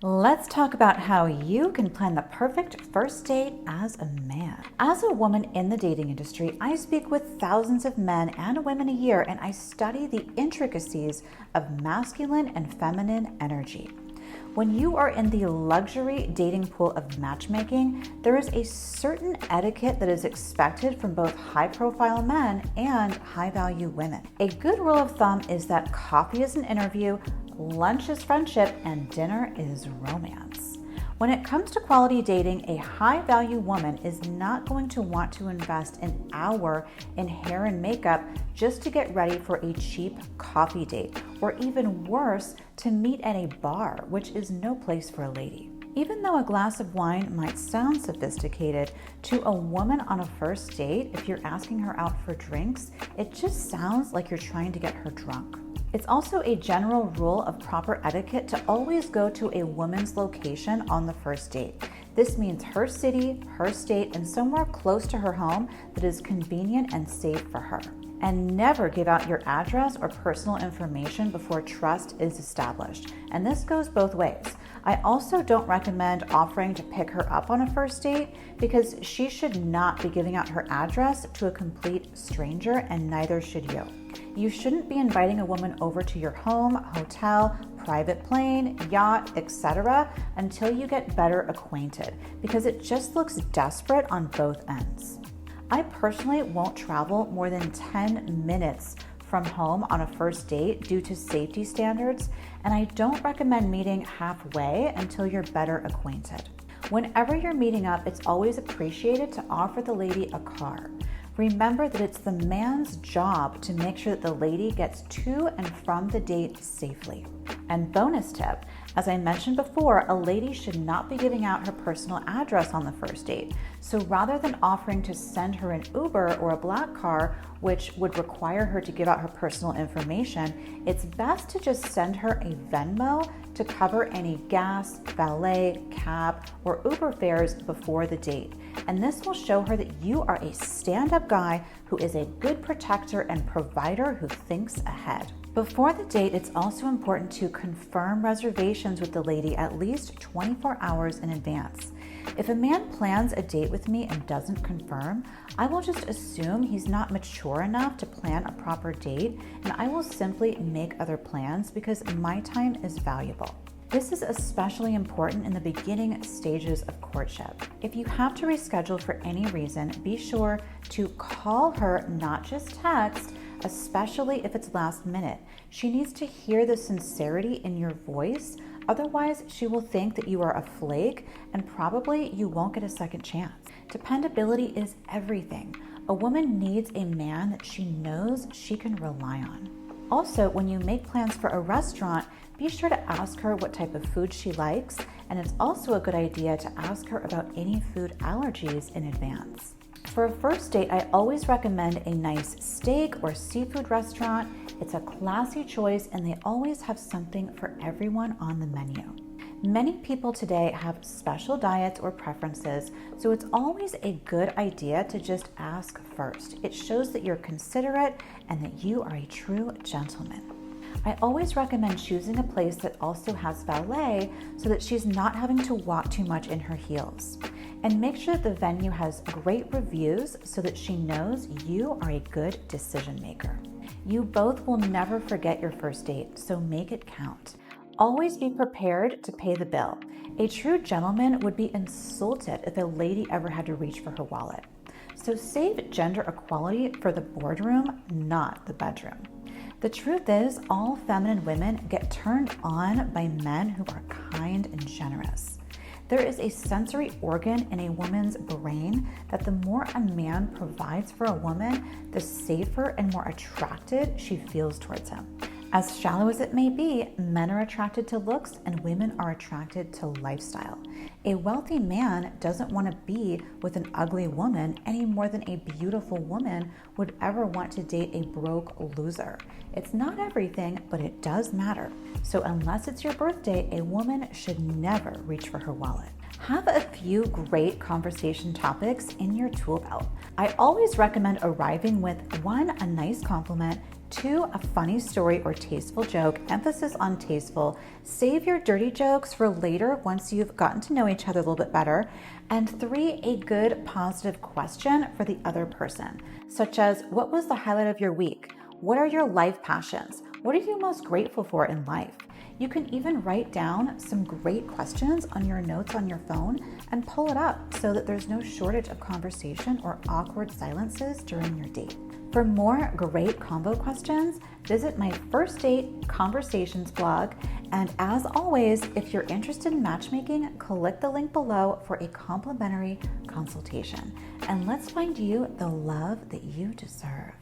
Let's talk about how you can plan the perfect first date as a man. As a woman in the dating industry, I speak with thousands of men and women a year, and I study the intricacies of masculine and feminine energy. When you are in the luxury dating pool of matchmaking, there is a certain etiquette that is expected from both high-profile men and high-value women. A good rule of thumb is that coffee is an interview, lunch is friendship, and dinner is romance. When it comes to quality dating, a high-value woman is not going to want to invest an hour in hair and makeup just to get ready for a cheap coffee date, or even worse, to meet at a bar, which is no place for a lady. Even though a glass of wine might sound sophisticated, to a woman on a first date, if you're asking her out for drinks, it just sounds like you're trying to get her drunk. It's also a general rule of proper etiquette to always go to a woman's location on the first date. This means her city, her state, and somewhere close to her home that is convenient and safe for her. And never give out your address or personal information before trust is established. And this goes both ways. I also don't recommend offering to pick her up on a first date because she should not be giving out her address to a complete stranger, and neither should you. You shouldn't be inviting a woman over to your home, hotel, private plane, yacht, etc. until you get better acquainted, because it just looks desperate on both ends. I personally won't travel more than 10 minutes from home on a first date due to safety standards, and I don't recommend meeting halfway until you're better acquainted. Whenever you're meeting up, it's always appreciated to offer the lady a car. Remember that it's the man's job to make sure that the lady gets to and from the date safely. And bonus tip, as I mentioned before, a lady should not be giving out her personal address on the first date. So rather than offering to send her an Uber or a black car, which would require her to give out her personal information, it's best to just send her a Venmo to cover any gas, valet, cab, or Uber fares before the date. And this will show her that you are a stand-up guy who is a good protector and provider who thinks ahead. Before the date, it's also important to confirm reservations with the lady at least 24 hours in advance. If a man plans a date with me and doesn't confirm, I will just assume he's not mature enough to plan a proper date, and I will simply make other plans because my time is valuable. This is especially important in the beginning stages of courtship. If you have to reschedule for any reason, be sure to call her, not just text, especially if it's last minute. She needs to hear the sincerity in your voice. Otherwise, she will think that you are a flake, and probably you won't get a second chance. Dependability is everything. A woman needs a man that she knows she can rely on. Also, when you make plans for a restaurant, be sure to ask her what type of food she likes, and it's also a good idea to ask her about any food allergies in advance. For a first date, I always recommend a nice steak or seafood restaurant. It's a classy choice, and they always have something for everyone on the menu. Many people today have special diets or preferences, so it's always a good idea to just ask first. It shows that you're considerate and that you are a true gentleman. I always recommend choosing a place that also has valet so that she's not having to walk too much in her heels. And make sure that the venue has great reviews so that she knows you are a good decision maker. You both will never forget your first date, so make it count. Always be prepared to pay the bill. A true gentleman would be insulted if a lady ever had to reach for her wallet. So save gender equality for the boardroom, not the bedroom. The truth is, all feminine women get turned on by men who are kind and generous. There is a sensory organ in a woman's brain that the more a man provides for a woman, the safer and more attracted she feels towards him. As shallow as it may be, men are attracted to looks and women are attracted to lifestyle. A wealthy man doesn't want to be with an ugly woman any more than a beautiful woman would ever want to date a broke loser. It's not everything, but it does matter. So unless it's your birthday, a woman should never reach for her wallet. Have a few great conversation topics in your tool belt. I always recommend arriving with 1, a nice compliment, 2, a funny story or tasteful joke, emphasis on tasteful. Save your dirty jokes for later once you've gotten to know each other a little bit better. And 3, a good positive question for the other person, such as, what was the highlight of your week? What are your life passions? What are you most grateful for in life? You can even write down some great questions on your notes on your phone and pull it up so that there's no shortage of conversation or awkward silences during your date. For more great convo questions, visit my First Date Conversations blog. And as always, if you're interested in matchmaking, click the link below for a complimentary consultation. And let's find you the love that you deserve.